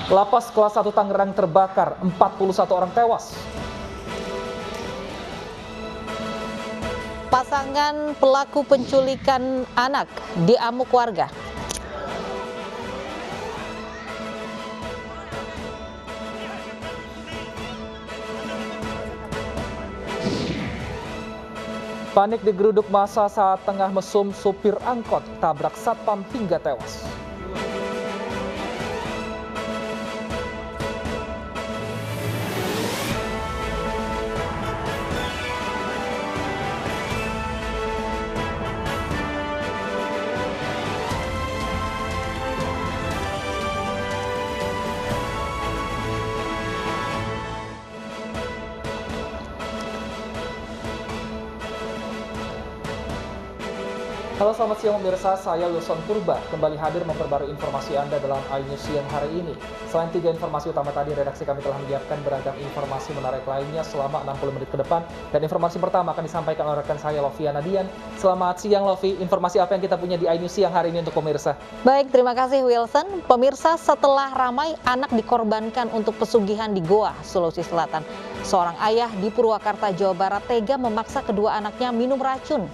Lapas kelas 1 Tangerang terbakar, 41 orang tewas. Pasangan pelaku penculikan anak diamuk warga. Panik digeruduk massa saat tengah mesum supir angkot tabrak satpam hingga tewas. Halo, selamat siang pemirsa, saya Wilson Purba kembali hadir memperbarui informasi Anda dalam iNews siang hari ini. Selain 3 informasi utama tadi, redaksi kami telah menyiapkan beragam informasi menarik lainnya selama 60 menit ke depan. Dan informasi pertama akan disampaikan oleh rekan saya, Loviana Dian. Selamat siang, Lovi. Informasi apa yang kita punya di iNews siang hari ini untuk pemirsa? Baik, terima kasih Wilson. Pemirsa, setelah ramai anak dikorbankan untuk pesugihan di Goa, Sulawesi Selatan, seorang ayah di Purwakarta, Jawa Barat tega memaksa kedua anaknya minum racun.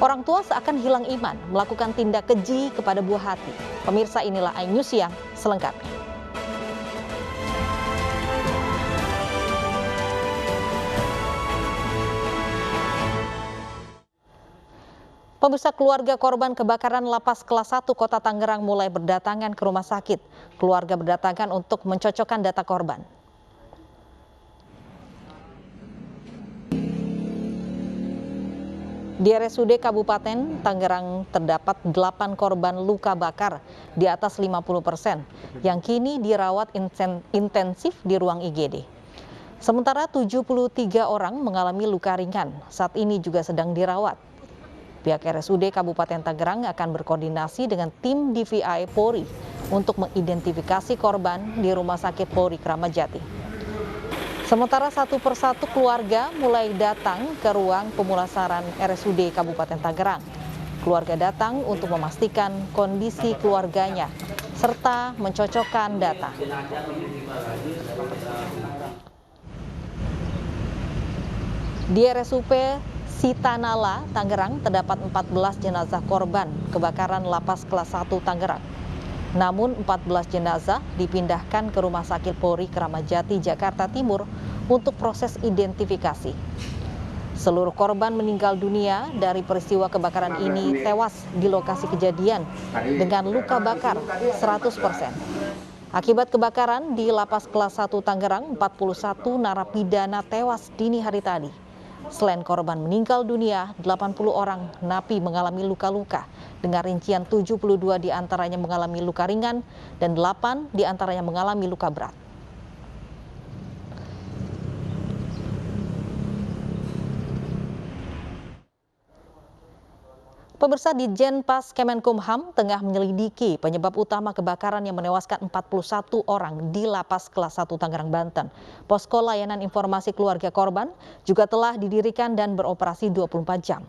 Orang tua seakan hilang iman, melakukan tindak keji kepada buah hati. Pemirsa, inilah iNews Siang selengkapnya. Pemirsa, keluarga korban kebakaran lapas kelas 1 Kota Tangerang mulai berdatangan ke rumah sakit. Keluarga berdatangan untuk mencocokkan data korban. Di RSUD Kabupaten Tangerang terdapat 8 korban luka bakar di atas 50%, yang kini dirawat intensif di ruang IGD. Sementara 73 orang mengalami luka ringan, saat ini juga sedang dirawat. Pihak RSUD Kabupaten Tangerang akan berkoordinasi dengan tim DVI Polri untuk mengidentifikasi korban di Rumah Sakit Polri Kramat Jati. Sementara satu persatu keluarga mulai datang ke ruang pemulasaran RSUD Kabupaten Tangerang. Keluarga datang untuk memastikan kondisi keluarganya serta mencocokkan data. Di RSUP Sitanala, Tangerang terdapat 14 jenazah korban kebakaran lapas kelas 1 Tangerang. Namun 14 jenazah dipindahkan ke Rumah Sakit Polri Kramat Jati, Jakarta Timur untuk proses identifikasi. Seluruh korban meninggal dunia dari peristiwa kebakaran ini tewas di lokasi kejadian dengan luka bakar 100%. Akibat kebakaran di lapas kelas 1 Tangerang, 41 narapidana tewas dini hari tadi. Selain korban meninggal dunia, 80 orang napi mengalami luka-luka, dengan rincian 72 diantaranya mengalami luka ringan dan 8 diantaranya mengalami luka berat. Pemirsa, Ditjen Pas Kemenkumham tengah menyelidiki penyebab utama kebakaran yang menewaskan 41 orang di lapas kelas 1 Tangerang, Banten. Posko layanan informasi keluarga korban juga telah didirikan dan beroperasi 24 jam.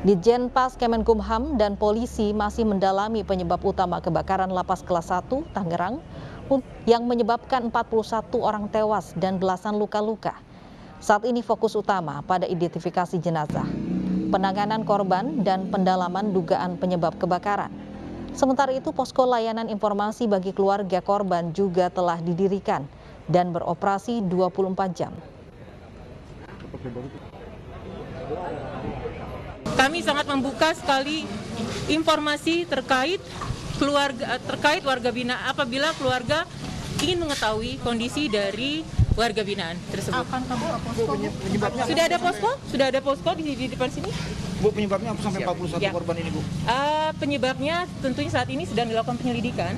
Ditjen Pas Kemenkumham dan polisi masih mendalami penyebab utama kebakaran lapas kelas 1 Tangerang yang menyebabkan 41 orang tewas dan belasan luka-luka. Saat ini fokus utama pada identifikasi jenazah, penanganan korban, dan pendalaman dugaan penyebab kebakaran. Sementara itu, posko layanan informasi bagi keluarga korban juga telah didirikan dan beroperasi 24 jam. Kami sangat membuka sekali informasi terkait warga binaan apabila keluarga ingin mengetahui kondisi dari warga binaan tersebut. Sudah ada posko di depan sini. Bu, penyebabnya apa sampai 41 korban ini, Bu? Penyebabnya tentunya saat ini sedang dilakukan penyelidikan,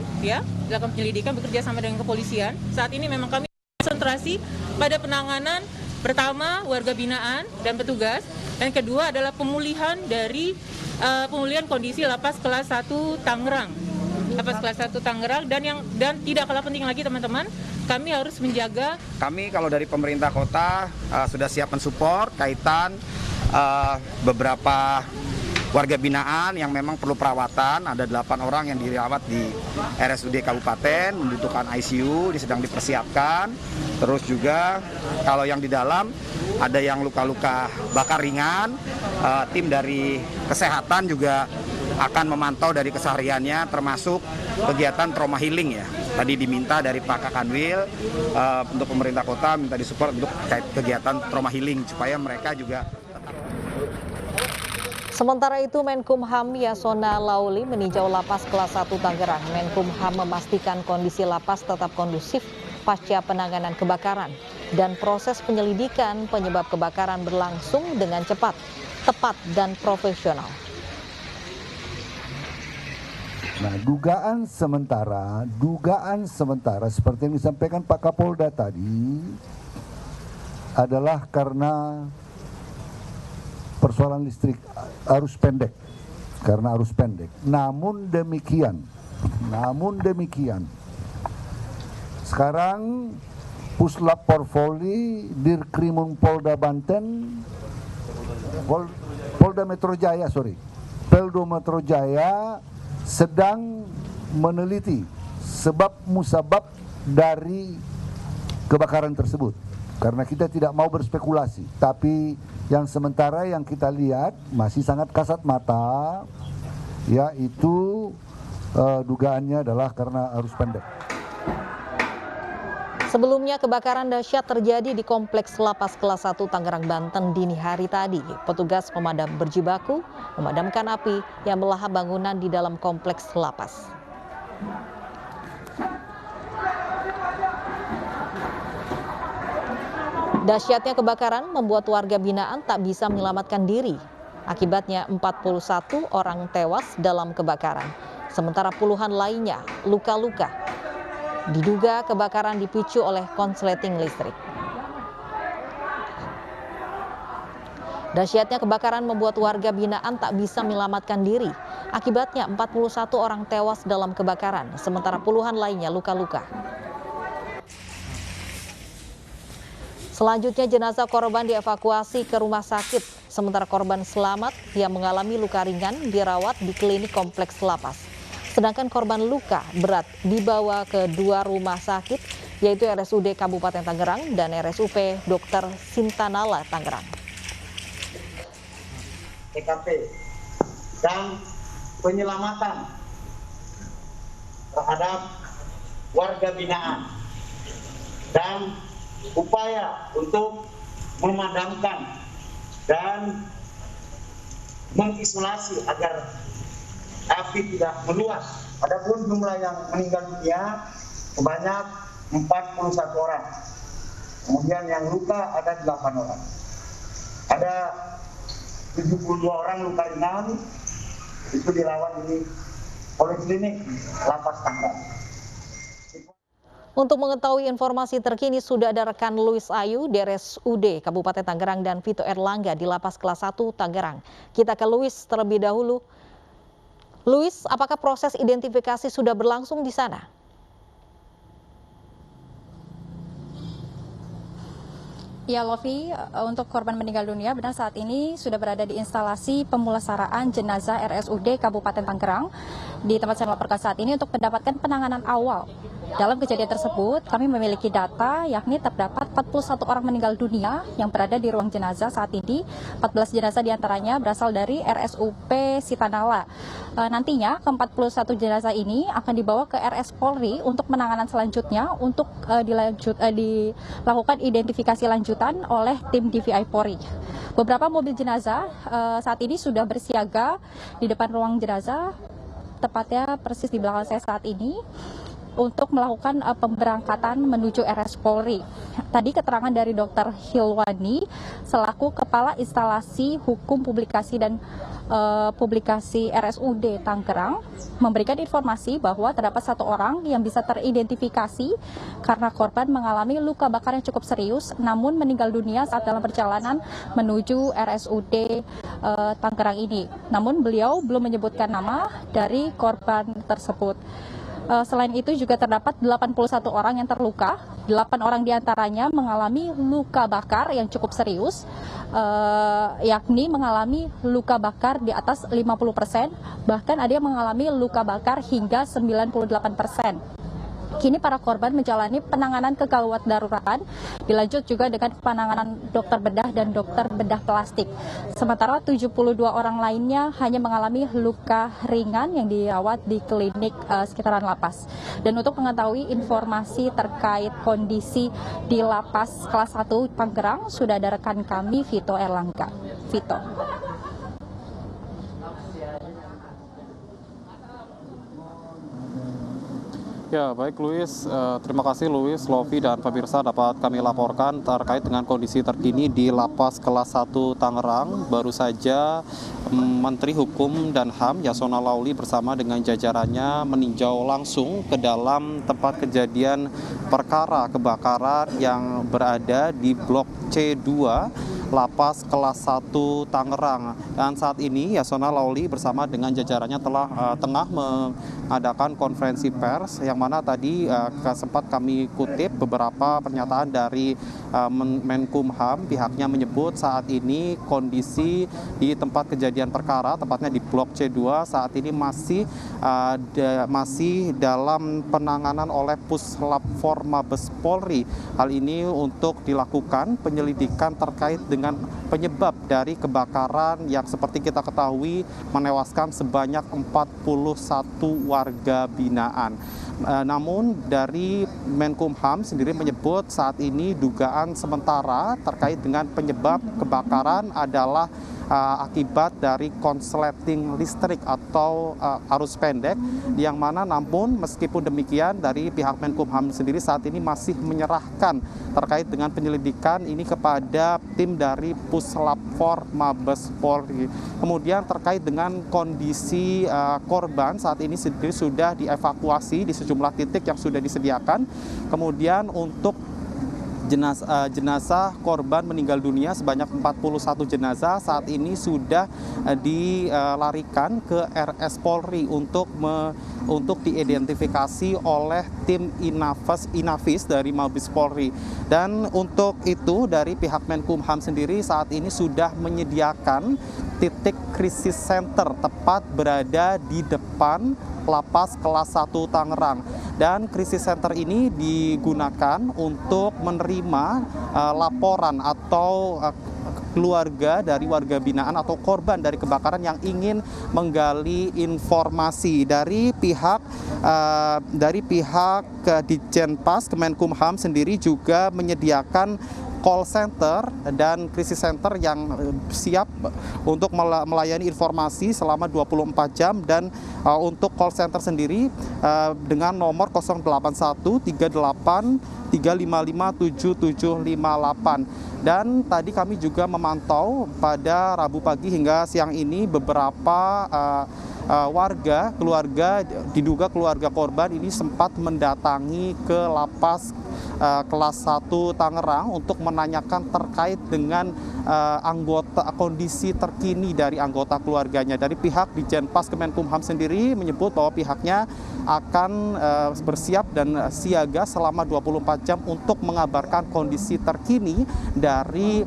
bekerja sama dengan kepolisian. Saat ini memang kami konsentrasi pada penanganan pertama warga binaan dan petugas, dan kedua adalah pemulihan kondisi lapas kelas 1 Tangerang. Lapas kelas 1 Tangerang dan tidak kalah penting lagi teman-teman, kami harus menjaga. Kami kalau dari pemerintah kota sudah siap mensupport kaitan beberapa warga binaan yang memang perlu perawatan. Ada 8 orang yang dirawat di RSUD Kabupaten, membutuhkan ICU, sedang dipersiapkan. Terus juga kalau yang di dalam ada yang luka-luka bakar ringan, tim dari kesehatan juga akan memantau dari kesehariannya, termasuk kegiatan trauma healing ya. Tadi diminta dari Pak Kakanwil untuk pemerintah kota minta disupport untuk kegiatan trauma healing supaya mereka juga tetap. Sementara itu, Menkumham Yasona Lauli meninjau lapas kelas 1 Tangerang. Menkumham memastikan kondisi lapas tetap kondusif pasca penanganan kebakaran dan proses penyelidikan penyebab kebakaran berlangsung dengan cepat, tepat, dan profesional. Nah, dugaan sementara seperti yang disampaikan Pak Kapolda tadi adalah karena persoalan listrik arus pendek, Namun demikian, sekarang Puslap Porvoli, Dirkrimun Polda Banten, Polda Metro Jaya sedang meneliti sebab musabab dari kebakaran tersebut. Karena kita tidak mau berspekulasi, tapi yang sementara yang kita lihat masih sangat kasat mata, yaitu dugaannya adalah karena arus pendek. Sebelumnya kebakaran dahsyat terjadi di kompleks lapas kelas 1 Tangerang, Banten dini hari tadi. Petugas pemadam berjibaku memadamkan api yang melahap bangunan di dalam kompleks lapas. Dahsyatnya kebakaran membuat warga binaan tak bisa menyelamatkan diri. Akibatnya 41 orang tewas dalam kebakaran, sementara puluhan lainnya luka-luka. Diduga kebakaran dipicu oleh konsleting listrik. Dahsyatnya kebakaran membuat warga binaan tak bisa menyelamatkan diri. Akibatnya 41 orang tewas dalam kebakaran, sementara puluhan lainnya luka-luka. Selanjutnya jenazah korban dievakuasi ke rumah sakit, sementara korban selamat yang mengalami luka ringan dirawat di klinik kompleks lapas. Sedangkan korban luka berat dibawa ke 2 rumah sakit, yaitu RSUD Kabupaten Tangerang dan RSUP Dr. Sintanala Tangerang. TKP dan penyelamatan terhadap warga binaan dan upaya untuk memadamkan dan mengisolasi agar api tidak meluas. Adapun jumlah yang meninggal dunia sebanyak 41 orang. Kemudian yang luka ada 8 orang. Ada 72 orang luka ringan, itu dirawat di Poliklinik Lapas Tangerang. Untuk mengetahui informasi terkini sudah ada rekan Luis Ayu di RSUD Kabupaten Tangerang dan Vito Erlangga di Lapas Kelas 1 Tangerang. Kita ke Luis terlebih dahulu. Luis, apakah proses identifikasi sudah berlangsung di sana? Ya, Lovi, untuk korban meninggal dunia benar saat ini sudah berada di instalasi pemulasaraan jenazah RSUD Kabupaten Tangerang. Di tempat saya melaporkan saat ini untuk mendapatkan penanganan awal. Dalam kejadian tersebut, kami memiliki data yakni terdapat 41 orang meninggal dunia yang berada di ruang jenazah saat ini. 14 jenazah diantaranya berasal dari RSUP Sitanala. Nantinya ke-41 jenazah ini akan dibawa ke RS Polri untuk penanganan selanjutnya untuk dilakukan identifikasi lanjutan oleh tim DVI Polri. Beberapa mobil jenazah saat ini sudah bersiaga di depan ruang jenazah, tepatnya persis di belakang saya saat ini, untuk melakukan pemberangkatan menuju RS Polri. Tadi keterangan dari Dr. Hilwani selaku Kepala Instalasi Hukum Publikasi dan Publikasi RSUD Tangerang memberikan informasi bahwa terdapat 1 orang yang bisa teridentifikasi karena korban mengalami luka bakar yang cukup serius namun meninggal dunia saat dalam perjalanan menuju RSUD Tangerang ini. Namun beliau belum menyebutkan nama dari korban tersebut. Selain itu juga terdapat 81 orang yang terluka, 8 orang diantaranya mengalami luka bakar yang cukup serius, yakni mengalami luka bakar di atas 50%, bahkan ada yang mengalami luka bakar hingga 98%. Kini para korban menjalani penanganan kegawat daruratan, dilanjut juga dengan penanganan dokter bedah dan dokter bedah plastik. Sementara 72 orang lainnya hanya mengalami luka ringan yang dirawat di klinik sekitaran lapas. Dan untuk mengetahui informasi terkait kondisi di lapas kelas 1 Tangerang, sudah ada rekan kami Vito Erlangga. Vito. Ya, baik Luis, terima kasih Luis, Lovi, dan pemirsa dapat kami laporkan terkait dengan kondisi terkini di Lapas Kelas 1 Tangerang. Baru saja Menteri Hukum dan HAM Yasona Laoly bersama dengan jajarannya meninjau langsung ke dalam tempat kejadian perkara kebakaran yang berada di Blok C2 Lapas Kelas 1 Tangerang. Dan saat ini Yasona Laoly bersama dengan jajarannya tengah mengadakan konferensi pers, yang mana tadi sempat kami kutip beberapa pernyataan dari Menkumham. Pihaknya menyebut saat ini kondisi di tempat kejadian perkara, tepatnya di Blok C2, saat ini masih dalam penanganan oleh Puslap 4 Mabes Polri. Hal ini untuk dilakukan penyelidikan terkait dengan penyebab dari kebakaran yang seperti kita ketahui menewaskan sebanyak 41 warga binaan. Namun dari Menkumham sendiri menyebut saat ini dugaan sementara terkait dengan penyebab kebakaran adalah akibat dari konsleting listrik atau arus pendek, yang mana namun meskipun demikian dari pihak Menkumham sendiri saat ini masih menyerahkan terkait dengan penyelidikan ini kepada tim dari Puslap 4 Mabes Polri. Kemudian terkait dengan kondisi korban saat ini sendiri sudah dievakuasi di sejumlah titik yang sudah disediakan. Kemudian untuk jenazah korban meninggal dunia sebanyak 41 jenazah saat ini sudah dilarikan ke RS Polri untuk diidentifikasi oleh tim Inavis dari Mabes Polri. Dan untuk itu dari pihak Menkumham sendiri saat ini sudah menyediakan titik krisis center tepat berada di depan Lapas Kelas 1 Tangerang. Dan krisis center ini digunakan untuk menerima laporan atau keluarga dari warga binaan atau korban dari kebakaran yang ingin menggali informasi. Dari pihak Ditjenpas Kemenkumham sendiri juga menyediakan call center dan krisis center yang siap untuk melayani informasi selama 24 jam. Dan untuk call center sendiri dengan nomor 0818353557758. Dan tadi kami juga memantau pada Rabu pagi hingga siang ini beberapa keluarga diduga keluarga korban ini sempat mendatangi ke Lapas Kelas 1 Tangerang untuk menanyakan terkait dengan kondisi terkini dari anggota keluarganya. Dari pihak Ditjenpas Kemenkumham sendiri menyebut bahwa pihaknya akan bersiap dan siaga selama 24 jam untuk mengabarkan kondisi terkini dari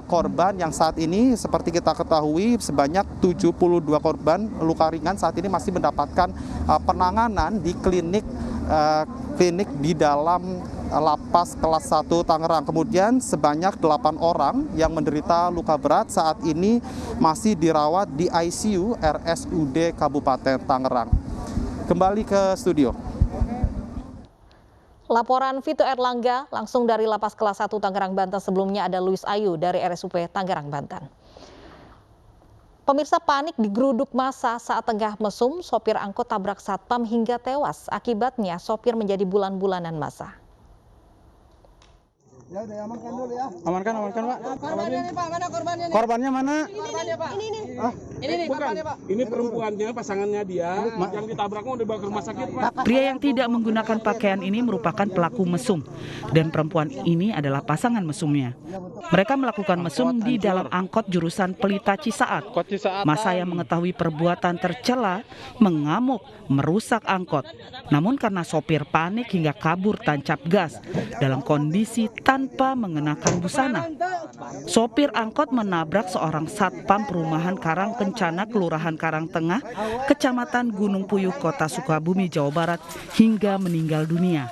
korban yang saat ini seperti kita ketahui sebanyak 72 korban luka ringan saat ini masih mendapatkan penanganan di klinik di dalam Lapas Kelas 1 Tangerang. Kemudian sebanyak 8 orang yang menderita luka berat saat ini masih dirawat di ICU RSUD Kabupaten Tangerang. Kembali ke studio. Laporan Vito Erlangga langsung dari Lapas Kelas 1 Tangerang, Banten. Sebelumnya ada Luis Ayu dari RSUP Tangerang, Banten. Pemirsa, panik digeruduk massa saat tengah mesum, sopir angkot tabrak satpam hingga tewas. Akibatnya sopir menjadi bulan-bulanan massa. Ya udah amankan dulu ya. Amankan Pak. Korbannya nih Pak, mana korbannya nih? Korbannya mana? Korbannya Pak. Ini. Ini perempuannya, pasangannya dia, yang ditabraknya udah dibawa ke rumah sakit, Pak. Pria yang tidak menggunakan pakaian ini merupakan pelaku mesum, dan perempuan ini adalah pasangan mesumnya. Mereka melakukan mesum di dalam angkot jurusan Pelita Cisaat. Masa yang mengetahui perbuatan tercela mengamuk, merusak angkot. Namun karena sopir panik hingga kabur tancap gas dalam kondisi tanpa mengenakan busana. Sopir angkot menabrak seorang satpam perumahan Karang Kencana, Kelurahan Karang Tengah, Kecamatan Gunung Puyuh, Kota Sukabumi, Jawa Barat, hingga meninggal dunia.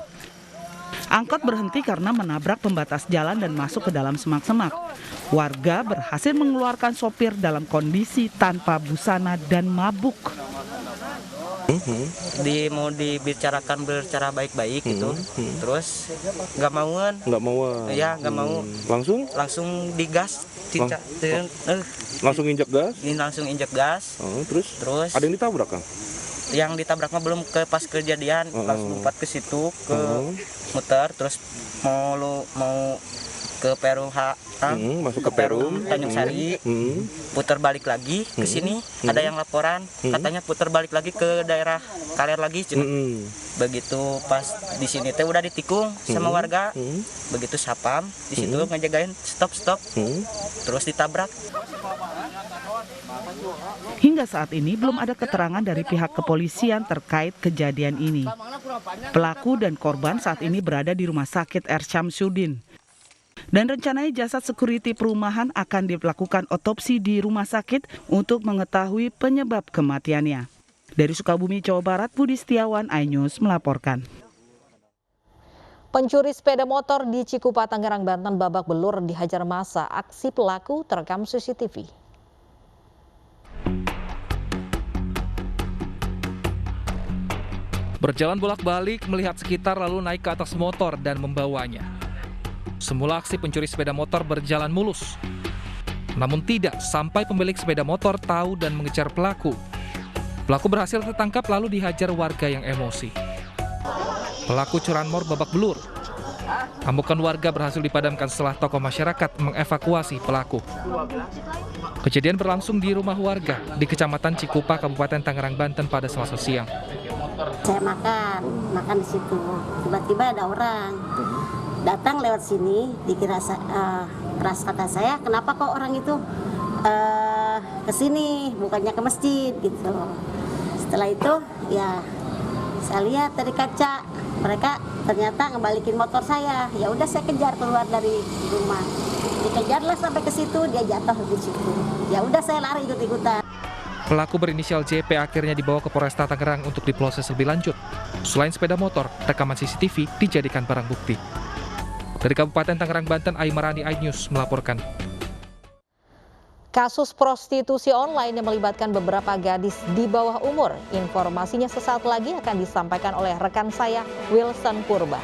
Angkot berhenti karena menabrak pembatas jalan dan masuk ke dalam semak-semak. Warga berhasil mengeluarkan sopir dalam kondisi tanpa busana dan mabuk. Mau dibicarakan bercara baik-baik gitu, terus nggak mau. Ya nggak mau. Langsung digas. Langsung injak gas? Langsung injak gas. Terus ada yang ditabrak kan? Yang ditabrak mah belum pas kejadian, langsung lompat ke situ, ke muter, terus mau ke Perum masuk ke Perum Tanjung Sari, putar balik lagi ke sini. Ada yang laporan katanya putar balik lagi ke daerah Kaler lagi. Begitu pas di sini teh udah ditikung sama warga. Begitu sapam di situ ngejagain stop, terus ditabrak. Hingga saat ini belum ada keterangan dari pihak kepolisian terkait kejadian ini. Pelaku dan korban saat ini berada di Rumah Sakit R. Syamsuddin. Dan rencananya jasad security perumahan akan dilakukan otopsi di rumah sakit untuk mengetahui penyebab kematiannya. Dari Sukabumi, Jawa Barat, Budi Setiawan, iNews melaporkan. Pencuri sepeda motor di Cikupa, Tangerang, Banten babak belur dihajar massa. Aksi pelaku terekam CCTV. Berjalan bolak-balik melihat sekitar lalu naik ke atas motor dan membawanya. Semula aksi pencuri sepeda motor berjalan mulus. Namun tidak sampai pemilik sepeda motor tahu dan mengejar pelaku. Pelaku berhasil tertangkap lalu dihajar warga yang emosi. Pelaku curanmor babak belur. Amukan warga berhasil dipadamkan setelah tokoh masyarakat mengevakuasi pelaku. Kejadian berlangsung di rumah warga di Kecamatan Cikupa, Kabupaten Tangerang, Banten pada Selasa siang. Saya makan di situ. Tiba-tiba ada orang datang lewat sini, dikira keras kata saya, kenapa kok orang itu ke sini, bukannya ke masjid gitu. Setelah itu ya saya lihat dari kaca mereka ternyata ngebalikin motor saya. Ya udah saya kejar keluar dari rumah. Dikejarlah sampai ke situ, dia jatuh di situ. Ya udah saya lari ikut-ikutan. Pelaku berinisial JP akhirnya dibawa ke Polresta Tangerang untuk diproses lebih lanjut. Selain sepeda motor, rekaman CCTV dijadikan barang bukti. Dari Kabupaten Tangerang, Banten, Aimarani, iNews melaporkan. Kasus prostitusi online yang melibatkan beberapa gadis di bawah umur. Informasinya sesaat lagi akan disampaikan oleh rekan saya, Wilson Purba.